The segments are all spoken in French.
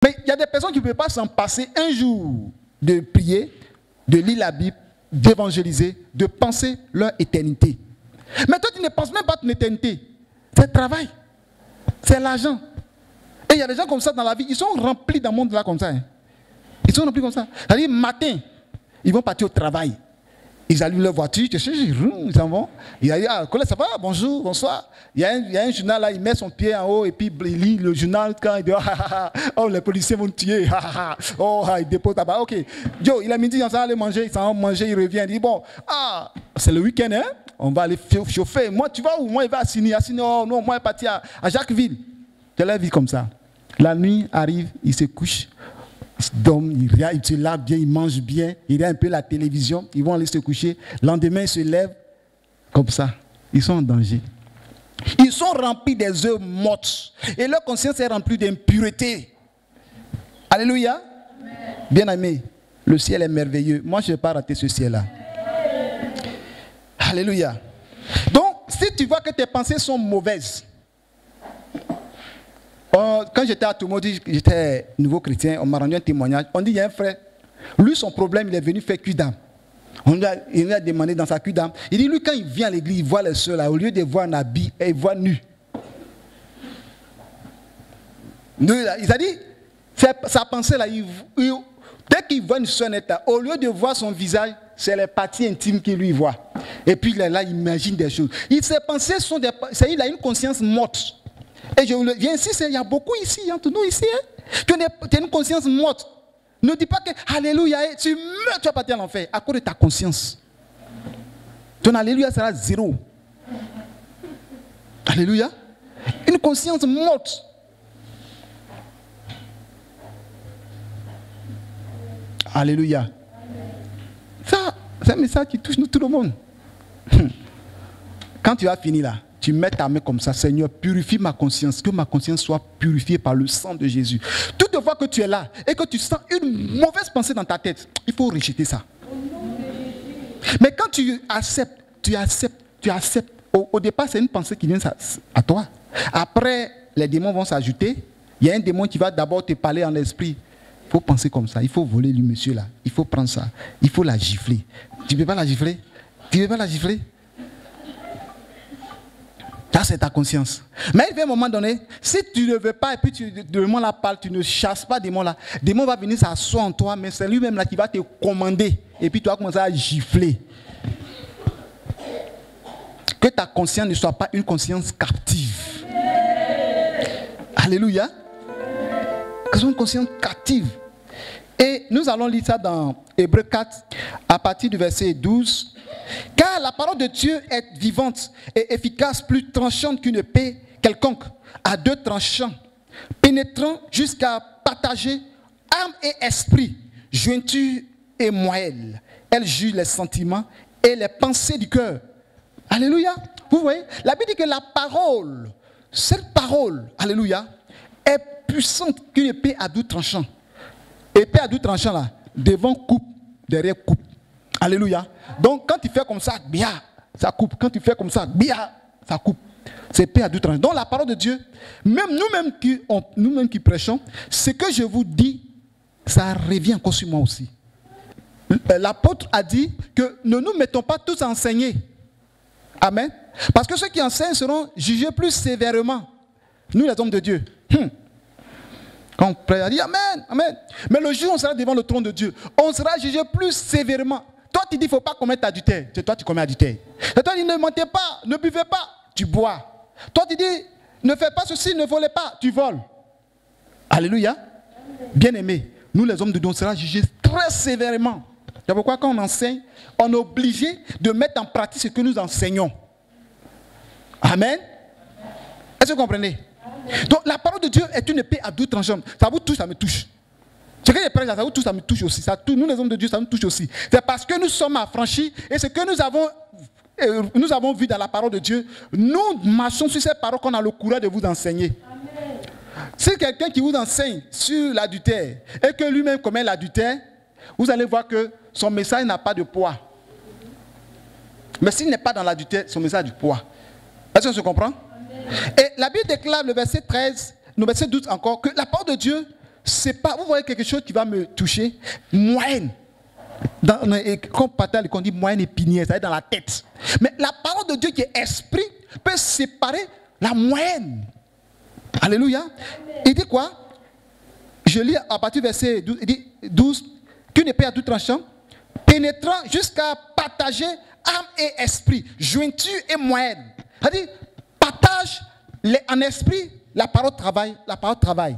Mais il y a des personnes qui ne peuvent pas s'en passer un jour de prier, de lire la Bible, d'évangéliser, de penser leur éternité. Mais toi, tu ne penses même pas ton éternité. C'est le travail, c'est l'argent. Et il y a des gens comme ça dans la vie, ils sont remplis dans le monde là comme ça. Hein. Ils sont remplis comme ça. C'est-à-dire, matin, ils vont partir au travail. Ils allument leur voiture, ils s'en vont. Il y a collègue, ça va, bonjour, bonsoir. Il y a un journal là, il met son pied en haut et puis il lit le journal quand il dit oh, les policiers vont tuer, oh, il dépose là-bas, ok. Yo, il a midi, on s'en va aller manger, il s'en va manger, il revient, il dit bon, c'est le week-end, hein, on va aller chauffer. Moi, tu vas où? Moi, il va à Sini, oh non, moi, il est parti à Jacquesville. C'est la vie comme ça. La nuit arrive, il se couche. Donc, il se lave bien, il mange bien, il regarde un peu la télévision, ils vont aller se coucher. Le lendemain, ils se lèvent comme ça. Ils sont en danger. Ils sont remplis des œuvres mortes. Et leur conscience est remplie d'impureté. Alléluia. Bien aimé, le ciel est merveilleux. Moi, je ne vais pas rater ce ciel-là. Alléluia. Donc, si tu vois que tes pensées sont mauvaises, quand j'étais à Toumoudi, j'étais nouveau chrétien, on m'a rendu un témoignage. On dit, il y a un frère, lui, son problème, il est venu faire cuit-d'âme. Il lui a demandé dans sa cuit-d'âme. Il dit, lui, quand il vient à l'église, il voit les soeurs là, au lieu de voir un habit, il voit nu. Il a dit, sa pensée là, dès qu'il voit une soeur nette là, au lieu de voir son visage, c'est les parties intimes qu'il lui voit. Et puis là, il imagine des choses. Ses pensées sont des... Il a une conscience morte. Et je viens ici, il y a beaucoup ici, entre nous ici. Hein. Tu as une conscience morte. Ne dis pas que, alléluia, tu meurs, tu vas partir à l'enfer à cause de ta conscience. Ton alléluia sera zéro. Alléluia. Une conscience morte. Alléluia. Ça, c'est un message qui touche nous tout le monde. Quand tu as fini là, tu mets ta main comme ça, Seigneur, purifie ma conscience, que ma conscience soit purifiée par le sang de Jésus. Toutefois que tu es là et que tu sens une mauvaise pensée dans ta tête, il faut rejeter ça. Mais quand tu acceptes. Au départ, c'est une pensée qui vient à toi. Après, les démons vont s'ajouter. Il y a un démon qui va d'abord te parler en esprit. Il faut penser comme ça. Il faut voler lui, monsieur là. Il faut prendre ça. Il faut la gifler. Tu ne peux pas la gifler? Tu ne peux pas la gifler? Ça, c'est ta conscience. Mais il y a un moment donné, si tu ne veux pas et puis le démon la parle, tu ne chasses pas le démon là. Le démon va venir s'asseoir en toi, mais c'est lui-même là qui va te commander. Et puis tu vas commencer à gifler. Que ta conscience ne soit pas une conscience captive. Alléluia. Que ce soit une conscience captive. Et nous allons lire ça dans Hébreux 4, à partir du verset 12. Car la parole de Dieu est vivante et efficace, plus tranchante qu'une épée quelconque, à deux tranchants, pénétrant jusqu'à partager âme et esprit, jointure et moelle. Elle juge les sentiments et les pensées du cœur. Alléluia. Vous voyez, la Bible dit que la parole, cette parole, alléluia, est puissante qu'une épée à double tranchant. Épée à double tranchant là, devant coupe, derrière coupe. Alléluia. Donc quand tu fais comme ça, bien, ça coupe. Quand tu fais comme ça, bien, ça coupe. C'est épée à double tranchant. Donc la parole de Dieu, même nous-mêmes qui prêchons, ce que je vous dis, ça revient encore sur moi aussi. L'apôtre a dit que ne nous mettons pas tous à enseigner. Amen. Parce que ceux qui enseignent seront jugés plus sévèrement. Nous les hommes de Dieu. Quand on prie, on dit Amen, Amen. Mais le jour où on sera devant le trône de Dieu, on sera jugé plus sévèrement. Toi, tu dis, il ne faut pas commettre adultère. C'est toi, tu commets adultère. Et toi, tu dis, ne mentez pas, ne buvez pas, tu bois. Toi, tu dis, ne fais pas ceci, ne volez pas, tu voles. Alléluia. Bien-aimés, nous les hommes de Dieu, on sera jugés très sévèrement. C'est pourquoi quand on enseigne, on est obligé de mettre en pratique ce que nous enseignons. Amen. Est-ce que vous comprenez? Donc la parole de Dieu est une épée à double tranchant. Ça vous touche, ça me touche. Ce que je prêche, ça vous touche, ça me touche aussi. Ça touche, nous les hommes de Dieu, ça nous touche aussi. C'est parce que nous sommes affranchis et ce que nous avons vu dans la parole de Dieu, nous marchons sur cette parole qu'on a le courage de vous enseigner. Amen. Si quelqu'un qui vous enseigne sur l'adultère et que lui-même commet l'adultère, vous allez voir que son message n'a pas de poids. Mais s'il n'est pas dans l'adultère, son message a du poids. Est-ce qu'on se comprend? Amen. Et la Bible déclare le verset 13, le verset 12 encore, que la parole de Dieu c'est pas, vous voyez quelque chose qui va me toucher, moyenne. Quand Patal, on dit moyenne épinière, ça va être dans la tête. Mais la parole de Dieu qui est esprit peut séparer la moyenne. Alléluia. Il dit quoi? Je lis à partir du verset 12, il dit 12, qu'une épée à tout tranchant, pénétrant jusqu'à partager âme et esprit, jointure et moyenne. C'est-à-dire, partage en esprit, la parole travaille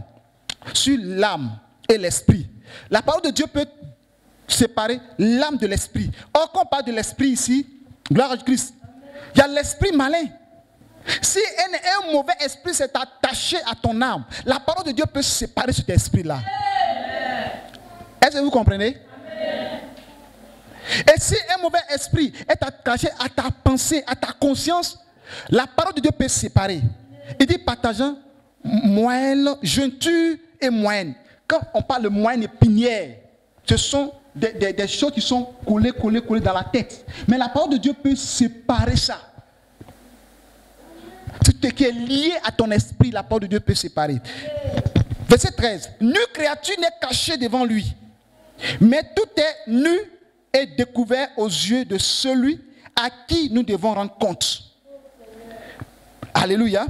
sur l'âme et l'esprit. La parole de Dieu peut séparer l'âme de l'esprit. Or, quand on parle de l'esprit ici, gloire à Christ, il y a l'esprit malin. Si un mauvais esprit s'est attaché à ton âme, la parole de Dieu peut séparer cet esprit-là. Est-ce que vous comprenez? Et si un mauvais esprit est attaché à ta pensée, à ta conscience, la parole de Dieu peut séparer. Il dit partageant moelle, jointure et moyenne. Quand on parle de moyenne épinière, ce sont des choses qui sont collées dans la tête. Mais la parole de Dieu peut séparer ça. Ce qui est lié à ton esprit, la parole de Dieu peut séparer. Verset 13. Nulle créature n'est cachée devant lui, mais tout est nu et découvert aux yeux de celui à qui nous devons rendre compte. Alléluia.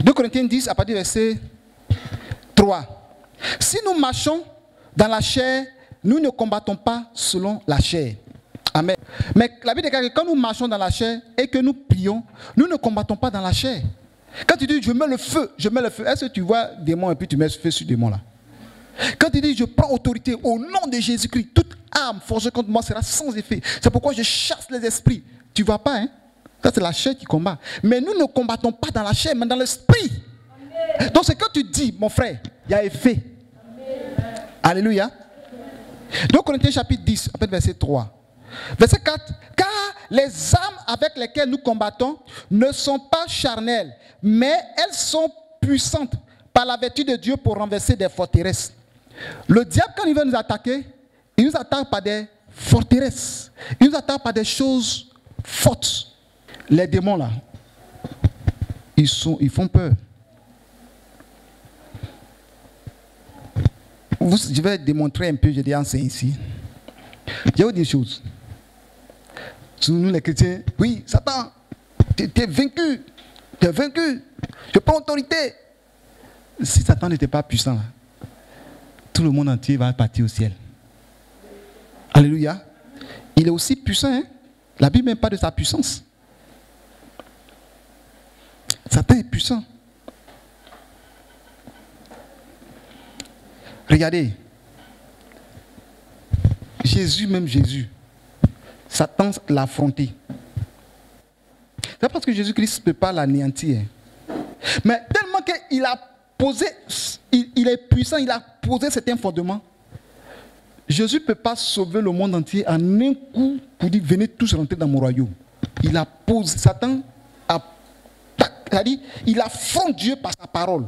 2 Corinthiens 10, à partir du verset 3. Si nous marchons dans la chair, nous ne combattons pas selon la chair. Amen. Mais la Bible déclare que quand nous marchons dans la chair et que nous prions, nous ne combattons pas dans la chair. Quand tu dis je mets le feu, est-ce que tu vois démon et puis tu mets le feu sur le démon là? Quand tu dis je prends autorité au nom de Jésus-Christ, toute âme forgée contre moi sera sans effet. C'est pourquoi je chasse les esprits. Tu ne vois pas, hein? Ça c'est la chair qui combat. Mais nous ne combattons pas dans la chair, mais dans l'esprit. Donc c'est quand tu dis, mon frère, il y a effet. Amen. Alléluia. Donc Corinthiens chapitre 10, après verset 3. Verset 4. Car les âmes avec lesquelles nous combattons ne sont pas charnelles, mais elles sont puissantes par la vertu de Dieu pour renverser des forteresses. Le diable, quand il veut nous attaquer, il nous attaque par des forteresses. Il nous attaque par des choses fortes. Les démons là, ils font peur. Je vais démontrer un peu, je l'ai enseigné ici. Je vais vous dire une chose. Nous les chrétiens, oui, Satan, tu es vaincu. Tu es vaincu. Je prends autorité. Si Satan n'était pas puissant, là, tout le monde entier va partir au ciel. Alléluia. Il est aussi puissant. Hein? La Bible ne parle pas de sa puissance. Satan est puissant. Regardez. Jésus, Satan l'a affronté. C'est parce que Jésus-Christ ne peut pas l'anéantir. Mais tellement qu'il a posé, il est puissant, il a posé certains fondements. Jésus ne peut pas sauver le monde entier en un coup pour dire venez tous rentrer dans mon royaume. Il a posé, Satan a, c'est-à-dire, il affronte Dieu par sa parole.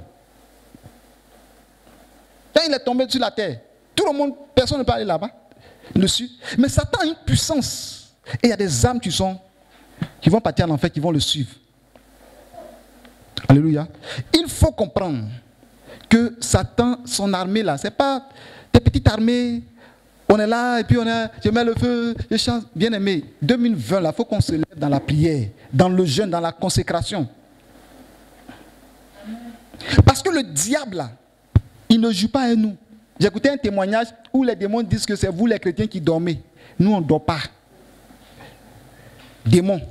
Quand il est tombé sur la terre, tout le monde, personne ne peut aller là-bas, dessus. Mais Satan a une puissance. Et il y a des âmes qui vont partir en enfer, qui vont le suivre. Alléluia. Il faut comprendre que Satan, son armée là, ce n'est pas des petites armées. On est là et puis je mets le feu, je chante. Bien aimé, 2020 là, il faut qu'on se lève dans la prière, dans le jeûne, dans la consécration. Parce que le diable là, il ne joue pas à nous. J'ai écouté un témoignage où les démons disent que c'est vous les chrétiens qui dormez. Nous, on ne dort pas. Démons.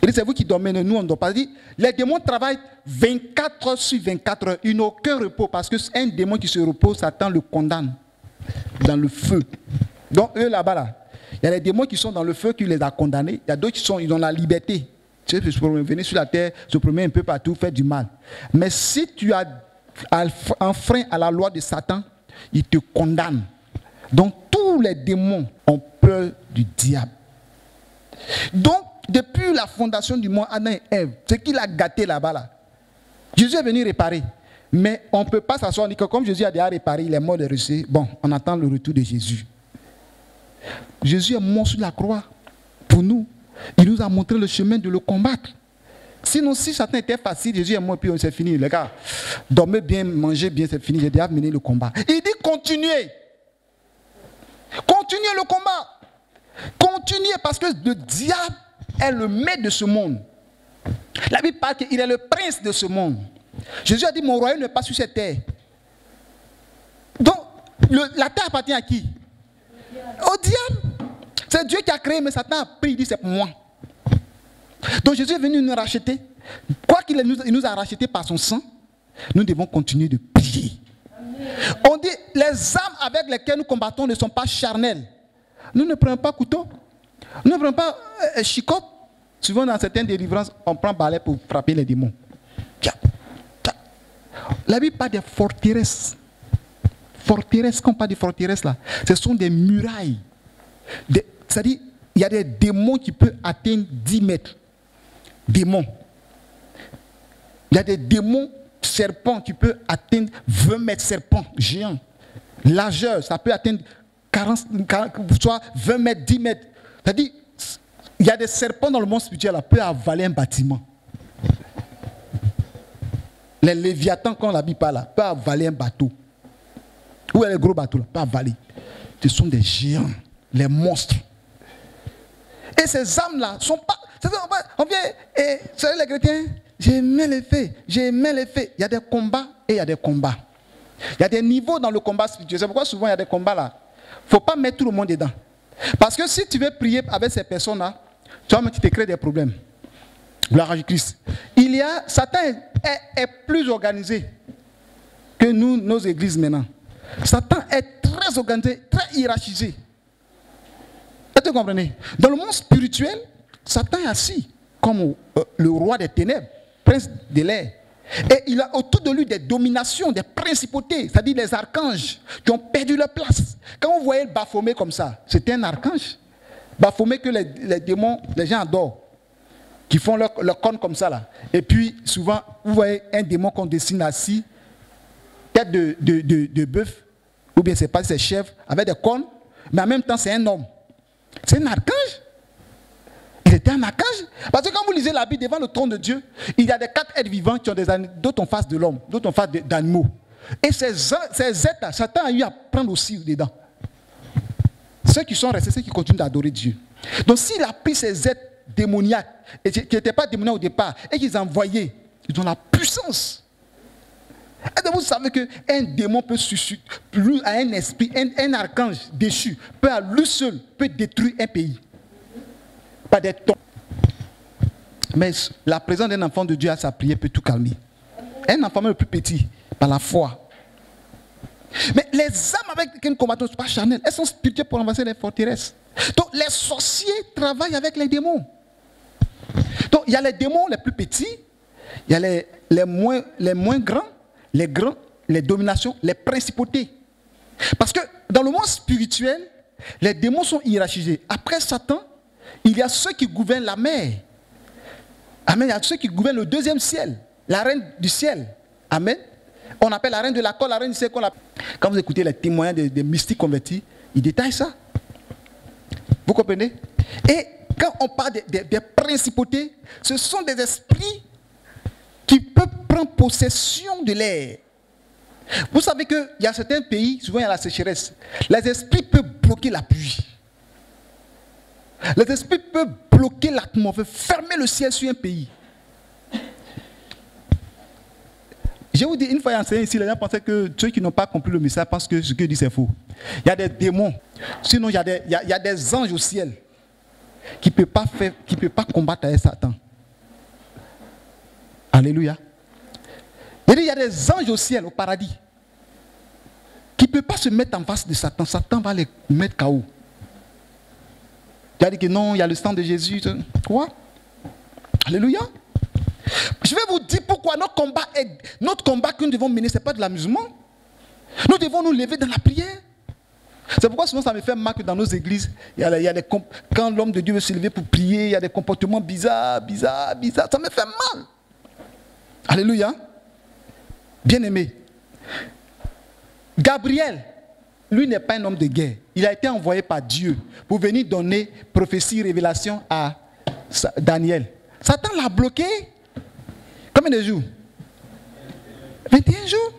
Il dit c'est vous qui dormez, nous, on ne dort pas. Il dit, les démons travaillent 24 heures sur 24 heures. Ils n'ont aucun repos parce qu'un démon qui se repose, Satan le condamne dans le feu. Donc, eux là-bas, là, il y a les démons qui sont dans le feu qui les a condamnés. Il y a d'autres ils ont la liberté. Tu sais, venir sur la terre, se promener un peu partout, faire du mal. Mais si tu as enfreint à la loi de Satan, il te condamne. Donc tous les démons ont peur du diable. Donc depuis la fondation du monde, Adam et Ève, ce qu'il a gâté là-bas, là, Jésus est venu réparer. Mais on ne peut pas s'asseoir, on dit que comme Jésus a déjà réparé, il est mort de ressuscité. Bon, on attend le retour de Jésus. Jésus est mort sur la croix pour nous. Il nous a montré le chemin de le combattre. Sinon, si Satan était facile, Jésus et moi, puis c'est fini. Les gars, dormez bien, mangez bien, c'est fini. J'ai déjà mené le combat. Il dit continuez. Continuez le combat. Continuez parce que le diable est le maître de ce monde. La Bible parle qu'il est le prince de ce monde. Jésus a dit, mon royaume n'est pas sur cette terre. Donc, la terre appartient à qui? Au diable. C'est Dieu qui a créé, mais Satan a pris, il dit, c'est pour moi. Donc Jésus est venu nous racheter. Quoi qu'il nous a racheté par son sang, nous devons continuer de prier. On dit, les armes avec lesquelles nous combattons ne sont pas charnelles. Nous ne prenons pas couteau. Nous ne prenons pas chicotte. Souvent dans certaines délivrances, on prend balai pour frapper les démons. La Bible parle des forteresses. Forteresses, quand on parle de forteresses là, ce sont des murailles. C'est-à-dire, il y a des démons qui peuvent atteindre 10 mètres. Démons. Il y a des démons serpents qui peuvent atteindre 20 mètres, serpents géants. Largeur, ça peut atteindre 40, soit 20 mètres, 10 mètres. C'est-à-dire, il y a des serpents dans le monde spirituel qui peuvent avaler un bâtiment. Les léviathans, quand la Bible parle, peuvent avaler un bateau. Où est le gros bateau là? Peuvent avaler. Ce sont des géants, les monstres. Et ces âmes-là ne sont pas... On vient, et vous savez les chrétiens, j'aimais les faits, j'aimais les faits. Il y a des combats et il y a des combats. Il y a des niveaux dans le combat spirituel. C'est pourquoi souvent il y a des combats là. Il ne faut pas mettre tout le monde dedans. Parce que si tu veux prier avec ces personnes-là, tu te crées des problèmes. Gloire à Jésus-Christ. Satan est plus organisé que nous, nos églises maintenant. Satan est très organisé, très hiérarchisé. Est-ce que vous comprenez? Dans le monde spirituel, Satan est assis comme le roi des ténèbres, prince de l'air. Et il a autour de lui des dominations, des principautés, c'est-à-dire les archanges qui ont perdu leur place. Quand vous voyez le Baphomet comme ça, c'était un archange. Baphomet que les démons, les gens adorent, qui font leur corne comme ça là. Et puis souvent, vous voyez un démon qu'on dessine assis, tête de bœuf, ou bien c'est pas ses chèvres, avec des cornes, mais en même temps c'est un homme. C'est un archange. Il était un archange. Parce que quand vous lisez la Bible devant le trône de Dieu, il y a des 4 êtres vivants qui ont d'autres en face de l'homme, d'autres en face d'animaux. Et ces êtres-là, Satan a eu à prendre aussi dedans. Ceux qui sont restés, ceux qui continuent d'adorer Dieu. Donc s'il a pris ces êtres démoniaques, et qui n'étaient pas démoniaques au départ, et qu'ils envoyaient, ils ont la puissance. Et vous savez qu'un démon peut susciter, un esprit, un archange déchu, peut à lui seul, peut détruire un pays. Pas des tons. Mais la présence d'un enfant de Dieu à sa prière peut tout calmer. Un enfant même le plus petit, par la foi. Mais les âmes avec lesquelles nous combattons ne sont pas charnelles. Elles sont spirituelles pour renverser les forteresses. Donc les sorciers travaillent avec les démons. Donc il y a les démons les plus petits, il y a les moins grands, les dominations, les principautés. Parce que dans le monde spirituel, les démons sont hiérarchisés. Après Satan, il y a ceux qui gouvernent la mer. Amen. Il y a ceux qui gouvernent le deuxième ciel, la reine du ciel. Amen. On appelle la reine de la colle, la reine du ciel. Quand vous écoutez les témoignages des mystiques convertis, ils détaillent ça. Vous comprenez? Et quand on parle des principautés, ce sont des esprits qui peuvent prendre possession de l'air. Vous savez qu'il y a certains pays, souvent il y a la sécheresse. Les esprits peuvent bloquer la pluie. Les esprits peuvent bloquer l'atmosphère, fermer le ciel sur un pays. Je vous dis, une fois enseigné ici, les gens pensaient que ceux qui n'ont pas compris le message pensent que ce que dit c'est faux. Il y a des démons. Sinon, il y a des anges au ciel qui ne peuvent pas combattre avec Satan. Alléluia. Il y a des anges au ciel, au paradis, qui ne peuvent pas se mettre en face de Satan. Satan va les mettre KO. Tu as dit que non, il y a le sang de Jésus. Quoi? Alléluia. Je vais vous dire pourquoi notre combat que nous devons mener, ce n'est pas de l'amusement. Nous devons nous lever dans la prière. C'est pourquoi souvent ça me fait mal que dans nos églises, quand l'homme de Dieu veut se lever pour prier, il y a des comportements bizarres. Ça me fait mal. Alléluia. Bien-aimé. Gabriel, lui n'est pas un homme de guerre. Il a été envoyé par Dieu pour venir donner prophétie, révélation à Daniel. Satan l'a bloqué. Combien de jours? 21 jours.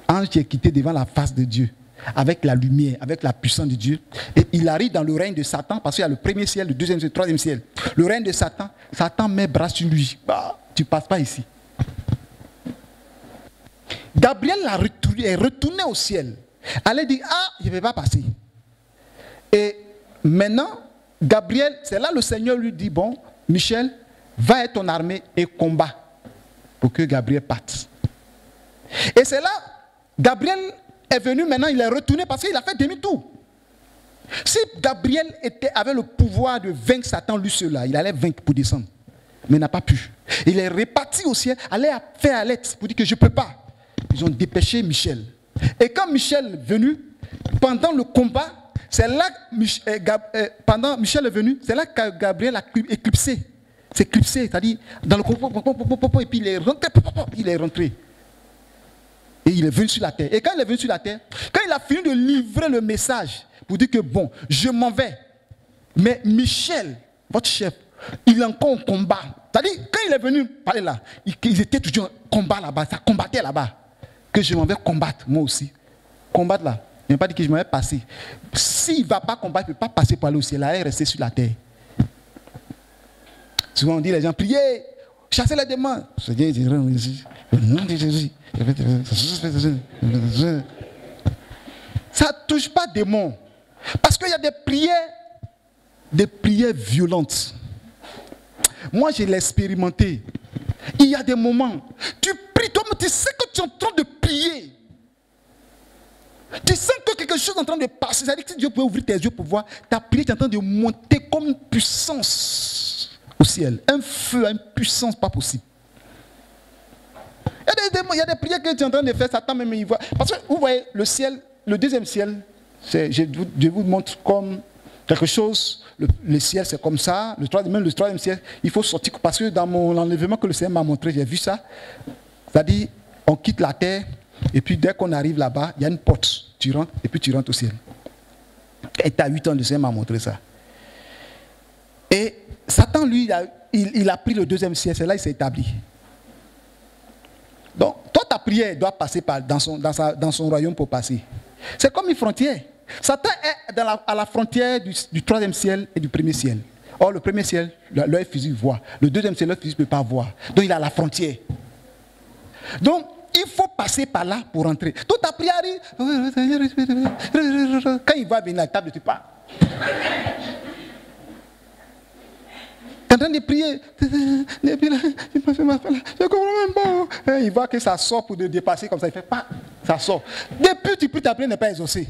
Ange qui est quitté devant la face de Dieu, avec la lumière, avec la puissance de Dieu. Et il arrive dans le règne de Satan, parce qu'il y a le premier ciel, le deuxième ciel, le troisième ciel. Le règne de Satan, Satan met bras sur lui. Bah, tu ne passes pas ici. Gabriel est retourné au ciel. Elle a dit, ah, je ne vais pas passer. Et maintenant, Gabriel, c'est là le Seigneur lui dit, bon, Michel, va avec ton armée et combat pour que Gabriel parte. Et c'est là, Gabriel est venu maintenant, il est retourné parce qu'il a fait demi-tour. Si Gabriel avait le pouvoir de vaincre Satan lui seul là, il allait vaincre pour descendre. Mais il n'a pas pu. Il est reparti au ciel, allait faire Alex pour dire que je ne peux pas. Ils ont dépêché Michel. Et quand Michel est venu, pendant le combat, c'est là pendant Michel est venu, c'est là que Gabriel a éclipsé. C'est éclipsé, c'est-à-dire dans le combat, et puis il est rentré. Et il est venu sur la terre. Et quand il est venu sur la terre, quand il a fini de livrer le message pour dire que bon, je m'en vais. Mais Michel, votre chef, il est encore en combat. C'est-à-dire, quand il est venu parler là, ils étaient toujours en combat là-bas, ça combattait là-bas. Que je m'en vais combattre, moi aussi. Combattre là. Il n'a pas dit que je m'en vais passer. S'il ne va pas combattre, il ne peut pas passer pour aller au ciel. Là, il est resté sur la terre. Souvent on dit les gens, priez, chassez les démons. Ça ne touche pas des démons. Parce qu'il y a des prières violentes. Moi, je l'ai expérimenté. Il y a des moments, tu pries, toi, mais tu sais que tu es en train de prier. Tu sens que quelque chose est en train de passer. C'est-à-dire que si Dieu pouvait ouvrir tes yeux pour voir, ta prière est en train de monter comme une puissance au ciel. Un feu, une puissance pas possible. Il y a des prières que tu es en train de faire, Satan même il voit. Parce que vous voyez, le ciel, le deuxième ciel, je vous montre comme quelque chose, le ciel c'est comme ça, même le troisième ciel, il faut sortir, parce que dans l'enlèvement que le Seigneur m'a montré, j'ai vu ça, c'est-à-dire on quitte la terre, et puis dès qu'on arrive là-bas, il y a une porte, tu rentres, et puis tu rentres au ciel. Et tu as 8 ans, le Seigneur m'a montré ça. Et Satan, lui, il a pris le deuxième ciel, c'est là qu'il s'est établi. Donc, toi, ta prière doit passer dans son royaume pour passer. C'est comme une frontière. Satan est à la frontière du troisième ciel et du premier ciel. Or, le premier ciel, l'œil physique voit. Le deuxième ciel, l'œil physique ne peut pas voir. Donc, il est à la frontière. Donc, il faut passer par là pour rentrer. Toute ta prière arrive. Quand il va venir à la table, tu pars. Tu es en train de prier. Depuis là, je comprends même pas. Il voit que ça sort pour te dépasser comme ça. Il fait pas. Ça sort. Depuis tu pries, ta prière n'est pas exaucée.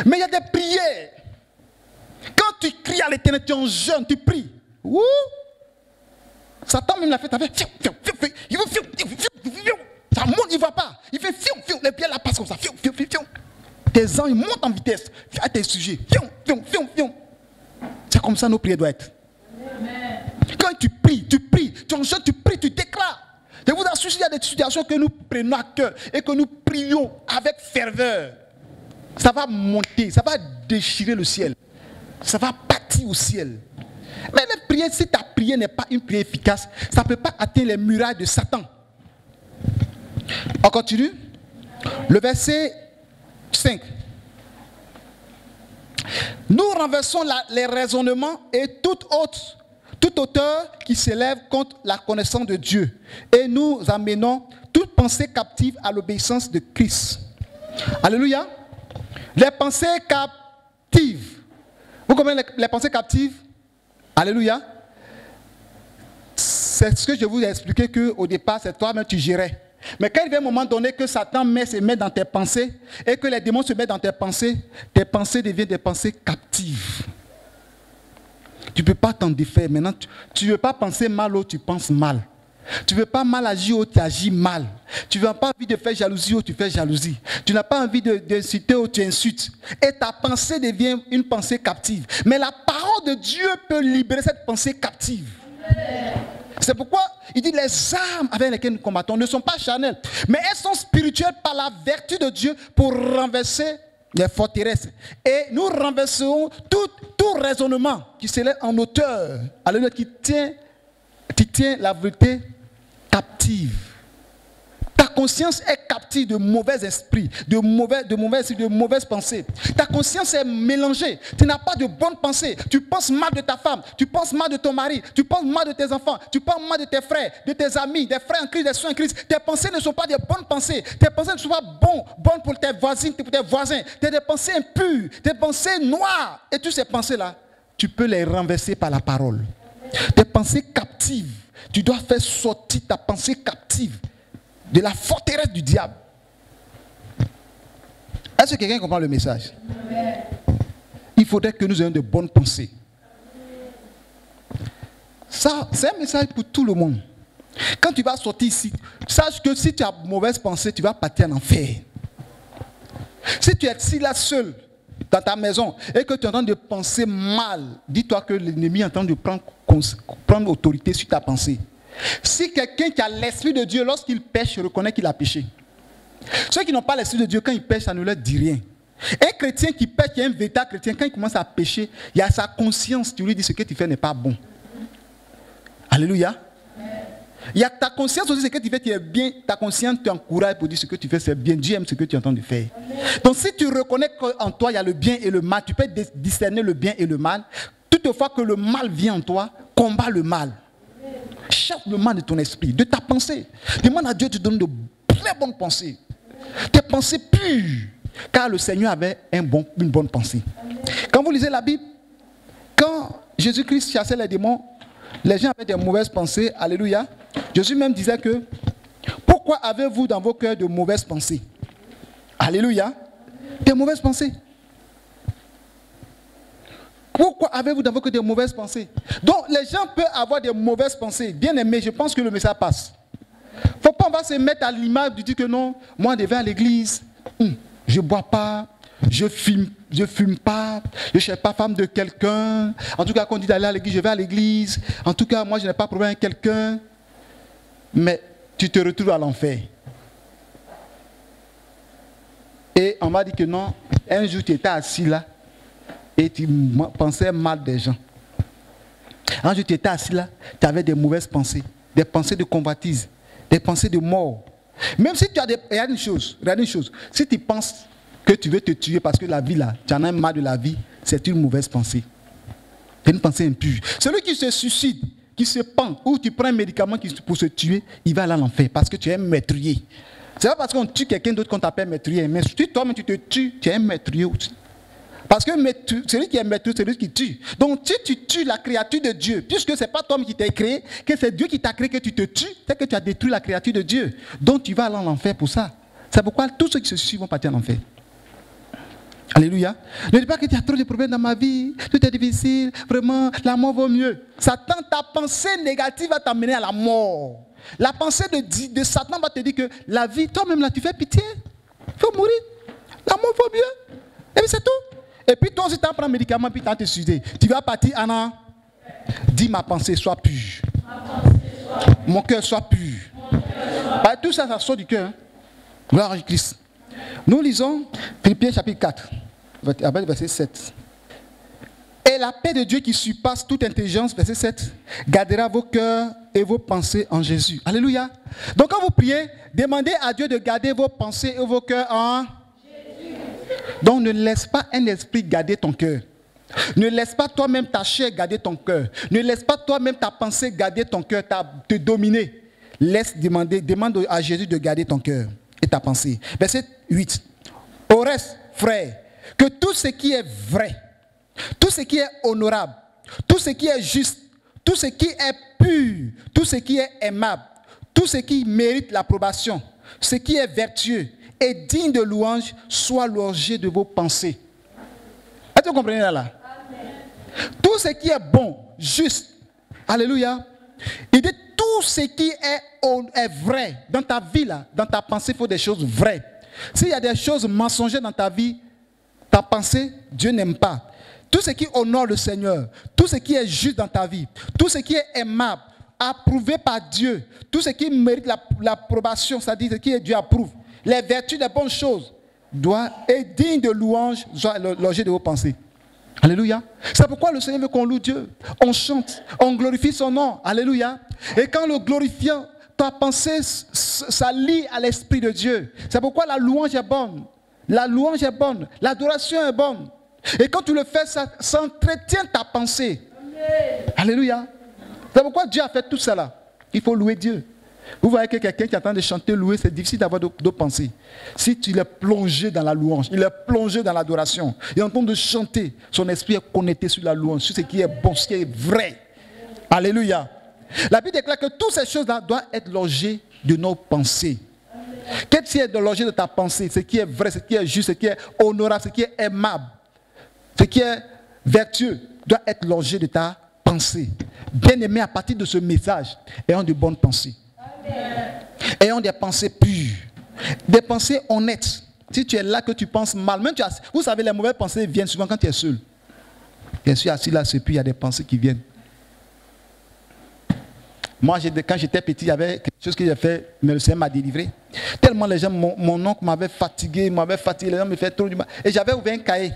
Mais il y a des prières. Quand tu cries à l'Éternel, tu es en jeûne, tu pries. Ouh. Satan même l'a fait. Il veut ça monte, il ne va pas. Il fait les pieds la passent comme ça. Tes anges montent en vitesse. À tes sujets. C'est comme ça nos prières doivent être. Quand tu pries, tu en jeûne, tu pries, tu déclares. Je vous assure, il y a des situations que nous prenons à cœur et que nous prions avec ferveur. Ça va monter, ça va déchirer le ciel. Ça va partir au ciel. Mais la prière, si ta prière n'est pas une prière efficace, ça ne peut pas atteindre les murailles de Satan. On continue. Le verset 5. Nous renversons les raisonnements et toute hauteur qui s'élève contre la connaissance de Dieu. Et nous amenons toute pensée captive à l'obéissance de Christ. Alléluia. Les pensées captives. Vous comprenez les pensées captives? Alléluia. C'est ce que je vous ai expliqué qu'au départ, c'est toi-même tu gérais. Mais quand il vient un moment donné que Satan se met dans tes pensées et que les démons se mettent dans tes pensées deviennent des pensées captives. Tu ne peux pas t'en défaire. Maintenant, tu ne veux pas penser mal ou tu penses mal. Tu ne veux pas mal agir ou tu agis mal. Tu n'as pas envie de faire jalousie ou tu fais jalousie. Tu n'as pas envie d'insulter ou tu insultes. Et ta pensée devient une pensée captive. Mais la parole de Dieu peut libérer cette pensée captive. C'est pourquoi il dit les armes avec lesquelles nous combattons ne sont pas charnelles, mais elles sont spirituelles par la vertu de Dieu pour renverser les forteresses. Et nous renverserons tout raisonnement qui s'élève en hauteur, alléluia, qui tient la vérité captive. Ta conscience est captive de mauvais esprits, de mauvaises pensées. Ta conscience est mélangée. Tu n'as pas de bonnes pensées. Tu penses mal de ta femme, tu penses mal de ton mari, tu penses mal de tes enfants, tu penses mal de tes frères, de tes amis, des frères en Christ, des soeurs en Christ. Tes pensées ne sont pas des bonnes pensées. Tes pensées ne sont pas bonnes pour tes voisines, pour tes voisins. Tu as des pensées impures, des pensées noires. Et toutes ces pensées-là, tu peux les renverser par la parole. Tes pensées captives, tu dois faire sortir ta pensée captive de la forteresse du diable. Est-ce que quelqu'un comprend le message? Il faudrait que nous ayons de bonnes pensées. Ça, c'est un message pour tout le monde. Quand tu vas sortir ici, sache que si tu as mauvaise pensée, tu vas partir en enfer. Si tu es ici là seul, dans ta maison, et que tu es en train de penser mal, dis-toi que l'ennemi est en train de prendre autorité sur ta pensée. Si quelqu'un qui a l'Esprit de Dieu, lorsqu'il pêche, reconnaît qu'il a péché. Ceux qui n'ont pas l'Esprit de Dieu, quand ils pêchent, ça ne leur dit rien. Un chrétien qui pêche, qui est un véritable chrétien, quand il commence à pécher, il y a sa conscience qui lui dit ce que tu fais n'est pas bon. Alléluia. Il y a ta conscience aussi, ce que tu fais, tu es bien. Ta conscience t'encourage pour dire ce que tu fais, c'est bien. Dieu aime ce que tu es en train de faire. Donc si tu reconnais qu'en toi, il y a le bien et le mal, tu peux discerner le bien et le mal. Toutefois que le mal vient en toi, combat le mal. Chasse le mal de ton esprit, de ta pensée. Demande à Dieu de te donner de très bonnes pensées. Tes pensées pures. Car le Seigneur avait une bonne pensée. Quand vous lisez la Bible, quand Jésus-Christ chassait les démons, les gens avaient des mauvaises pensées. Alléluia. Jésus même disait que pourquoi avez-vous dans vos cœurs de mauvaises pensées? Alléluia. Des mauvaises pensées. Pourquoi avez-vous dans vos cœurs de mauvaises pensées? Donc les gens peuvent avoir des mauvaises pensées. Bien aimé, je pense que le message passe. Il ne faut pas on va se mettre à l'image de dire que non, moi je vais à l'église, je ne bois pas, je ne fume pas, je ne cherche pas femme de quelqu'un. En tout cas, quand on dit d'aller à l'église, je vais à l'église. En tout cas, moi je n'ai pas de problème avec quelqu'un. Mais tu te retrouves à l'enfer. Et on m'a dit que non, un jour tu étais assis là et tu pensais mal des gens. Un jour tu étais assis là, tu avais des mauvaises pensées, des pensées de convoitise, des pensées de mort. Même si tu as des... Regarde une chose, si tu penses que tu veux te tuer parce que la vie là, tu en as marre de la vie, c'est une mauvaise pensée. C'est une pensée impure. Celui qui se suicide, qui se pend, ou tu prends un médicament pour se tuer, il va aller à l'enfer parce que tu es un meurtrier. C'est pas parce qu'on tue quelqu'un d'autre qu'on t'appelle meurtrier. Mais si toi-même tu te tues, tu es un meurtrier aussi. Parce que celui qui est meurtrier, c'est celui qui tue. Donc si tu tues la créature de Dieu, puisque ce n'est pas toi qui t'es créé, que c'est Dieu qui t'a créé, que tu te tues, c'est que tu as détruit la créature de Dieu. Donc tu vas aller en enfer pour ça. C'est pourquoi tous ceux qui se suicident vont partir en enfer. Alléluia. Ne dis pas que tu as trop de problèmes dans ma vie, tout est difficile, vraiment, la mort vaut mieux. Satan, ta pensée négative va t'amener à la mort. La pensée de Satan va te dire que la vie, toi-même là, tu fais pitié. Il faut mourir. La mort vaut mieux. Et puis c'est tout. Et puis toi aussi, tu prends un médicament, puis tu as te suicider. Tu vas partir, Anna. Dis ma pensée soit pure. Mon cœur soit pur. Tout ça, ça sort du cœur. Hein? Gloire à Christ. Nous lisons Philippiens chapitre 4, verset 7. Et la paix de Dieu qui surpasse toute intelligence, verset 7, gardera vos cœurs et vos pensées en Jésus. Alléluia. Donc quand vous priez, demandez à Dieu de garder vos pensées et vos cœurs en Jésus. Donc ne laisse pas un esprit garder ton cœur. Ne laisse pas toi-même ta chair garder ton cœur. Ne laisse pas toi-même ta pensée garder ton cœur, te dominer. Demande à Jésus de garder ton cœur et ta pensée. Verset 8. Au reste, frère, que tout ce qui est vrai, tout ce qui est honorable, tout ce qui est juste, tout ce qui est pur, tout ce qui est aimable, tout ce qui mérite l'approbation, ce qui est vertueux et digne de louange, soit logé de vos pensées. Est-ce que vous comprenez là? Amen. Tout ce qui est bon, juste, alléluia, il dit tout ce qui est vrai dans ta vie, là, dans ta pensée, il faut des choses vraies. S'il y a des choses mensongères dans ta vie, ta pensée, Dieu n'aime pas. Tout ce qui honore le Seigneur, tout ce qui est juste dans ta vie, tout ce qui est aimable, approuvé par Dieu, tout ce qui mérite l'approbation, c'est-à-dire ce qui Dieu approuve, les vertus des bonnes choses, doit être digne de louange, doit loger de vos pensées. Alléluia. C'est pourquoi le Seigneur veut qu'on loue Dieu. On chante, on glorifie son nom. Alléluia. Et quand le glorifiant, ta pensée, ça lie à l'Esprit de Dieu. C'est pourquoi la louange est bonne. La louange est bonne. L'adoration est bonne. Et quand tu le fais, ça entretient ta pensée. Amen. Alléluia. C'est pourquoi Dieu a fait tout cela. Il faut louer Dieu. Vous voyez que quelqu'un qui est en train de chanter, louer, c'est difficile d'avoir de pensée. Si tu es plongé dans la louange, il est plongé dans l'adoration, il est en train de chanter, son esprit est connecté sur la louange, sur ce qui est bon, ce qui est vrai. Alléluia. La Bible déclare que toutes ces choses-là doivent être logées de nos pensées. Qu'est-ce qui est de loger de ta pensée? Ce qui est vrai, ce qui est juste, ce qui est honorable, ce qui est aimable, ce qui est vertueux, doit être logé de ta pensée. Bien-aimé, à partir de ce message, ayons de bonnes pensées. Ayons des pensées pures, des pensées honnêtes. Si tu es là que tu penses mal, même vous savez, les mauvaises pensées viennent souvent quand tu es seul. Je suis assis là, c'est puis il y a des pensées qui viennent. Moi, quand j'étais petit, il y avait quelque chose que j'ai fait, mais le Seigneur m'a délivré. Tellement les gens, mon oncle m'avait fatigué, les gens me faisaient trop du mal. Et j'avais ouvert un cahier.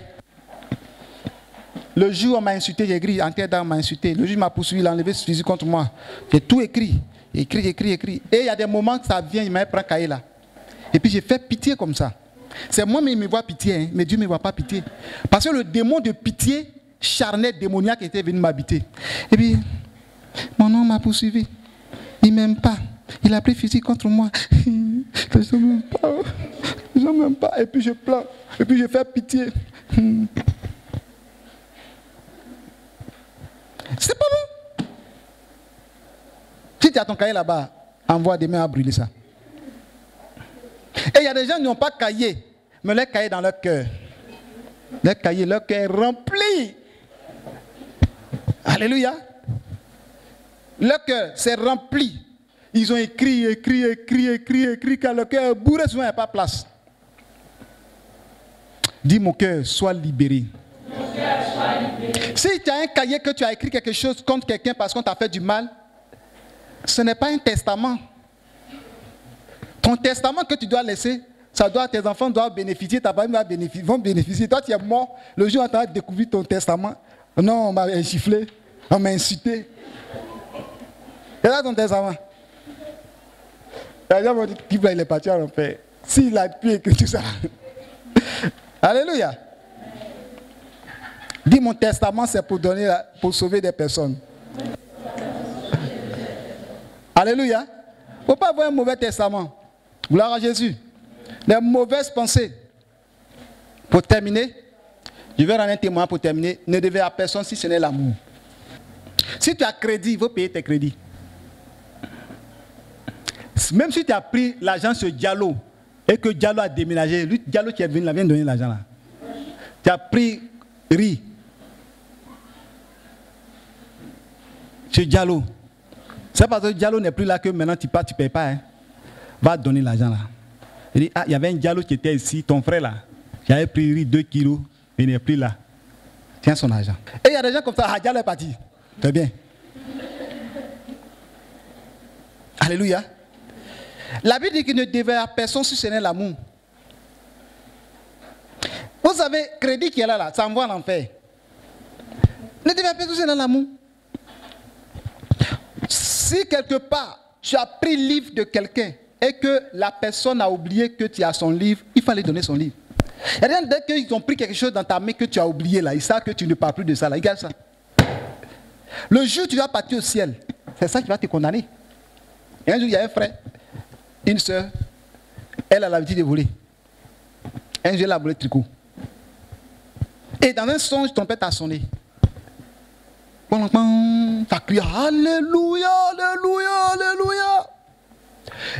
Le jour où on m'a insulté, j'ai écrit, on m'a insulté. Le juge m'a poursuivi, il a enlevé ce fusil contre moi. J'ai tout écrit. Écrit. Et il y a des moments que ça vient, il m'a pris un cahier là. Et puis j'ai fait pitié comme ça. C'est moi, mais il me voit pitié, hein, mais Dieu ne me voit pas pitié. Parce que le démon de pitié, charnel, démoniaque, était venu m'habiter. Et puis, mon homme m'a poursuivi. Il ne m'aime pas. Il a pris fusil contre moi. Les gens ne m'aiment pas. Et puis je pleure. Et puis je fais pitié. C'est pas bon. Si tu as ton cahier là-bas, envoie des mains à brûler ça. Et il y a des gens qui n'ont pas cahier, mais leur cahier dans leur cœur. Leur cahier, leur cœur est rempli. Alléluia. Leur cœur s'est rempli. Ils ont écrit, car le cœur est bourré, souvent il n'y a pas de place. Dis mon cœur, sois libéré. Si tu as un cahier que tu as écrit quelque chose contre quelqu'un parce qu'on t'a fait du mal, ce n'est pas un testament. Ton testament que tu dois laisser, ça doit, tes enfants doivent bénéficier, ta famille vont bénéficier. Toi, tu es mort, le jour où tu as découvert ton testament, non, on m'a inchiflé, on m'a insulté. Et là, ton testament. Les gens vont dire, il est parti en enfer. S'il a pu écrire tout ça. Alléluia. Dis, mon testament, c'est pour sauver des personnes. Alléluia. Il ne faut pas avoir un mauvais testament. Gloire à Jésus. Les mauvaises pensées. Pour terminer, je vais rendre un témoin pour terminer. Ne devez à personne si ce n'est l'amour. Si tu as crédit, il faut payer tes crédits. Même si tu as pris l'argent sur Diallo et que Diallo a déménagé, lui, Diallo qui est venu là, vient donner l'argent là. Tu as pris riz sur Diallo. C'est parce que Diallo n'est plus là que maintenant tu pars, tu ne payes pas. Hein. Va donner l'argent là. Il dit, ah, il y avait un Diallo qui était ici, ton frère là. J'avais pris riz 2 kilos, il n'est plus là. Tiens son argent. Et il y a des gens comme ça, ah, Diallo est parti. Très bien. Alléluia. La Bible dit qu'il ne devait à personne si ce n'est l'amour. Vous savez, crédit qui est là, ça envoie en enfer. Ne devait à personne si ce n'est l'amour. Si quelque part tu as pris le livre de quelqu'un et que la personne a oublié que tu as son livre, il fallait donner son livre. Et dès qu'ils ont pris quelque chose dans ta main que tu as oublié là, ils savent que tu ne parles plus de ça là, ils gardent ça. Le jour où tu vas partir au ciel, c'est ça qui va te condamner. Et un jour, il y a un frère, une soeur, elle a l'habitude de voler. Un jour, elle a volé le tricot. Et dans un songe, trompette a sonné. Ça crie Alléluia, Alléluia, Alléluia.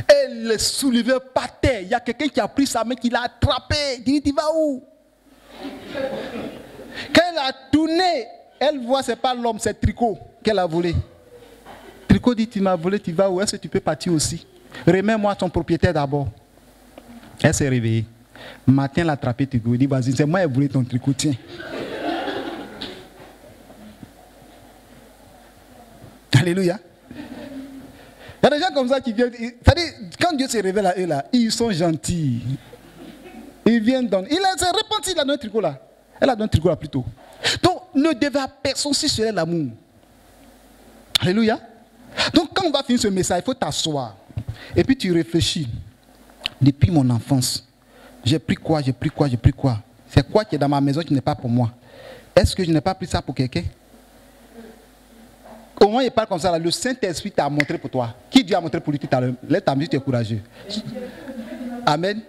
Elle est soulevée par terre. Il y a quelqu'un qui a pris sa main, qui l'a attrapé. Il dit, tu vas où? Quand elle a tourné, elle voit que ce n'est pas l'homme, c'est le tricot qu'elle a volé. Le tricot dit, tu m'as volé, tu vas où? Est-ce que tu peux partir aussi? Remets-moi ton propriétaire d'abord. Elle s'est réveillée. Matin, elle a attrapé le tricot. Il dit, vas-y, c'est moi qui ai volé ton tricot, tiens. Alléluia. Il y a des gens comme ça qui viennent. C'est-à-dire, quand Dieu se révèle à eux là, ils sont gentils. Ils viennent donner. Il s'est repenti, il a donné un tricot là. Elle a donné un tricot là plutôt. Donc, ne devez à personne si c'est l'amour. Alléluia. Donc, quand on va finir ce message, il faut t'asseoir. Et puis tu réfléchis. Depuis mon enfance, j'ai pris quoi, j'ai pris quoi, j'ai pris quoi? C'est quoi qui est dans ma maison qui n'est pas pour moi? Est-ce que je n'ai pas pris ça pour quelqu'un? Comment il parle comme ça là? Le Saint-Esprit t'a montré pour toi. Qui Dieu a montré pour lui tout à l'heure? Lève ta main, tu es courageux. Amen.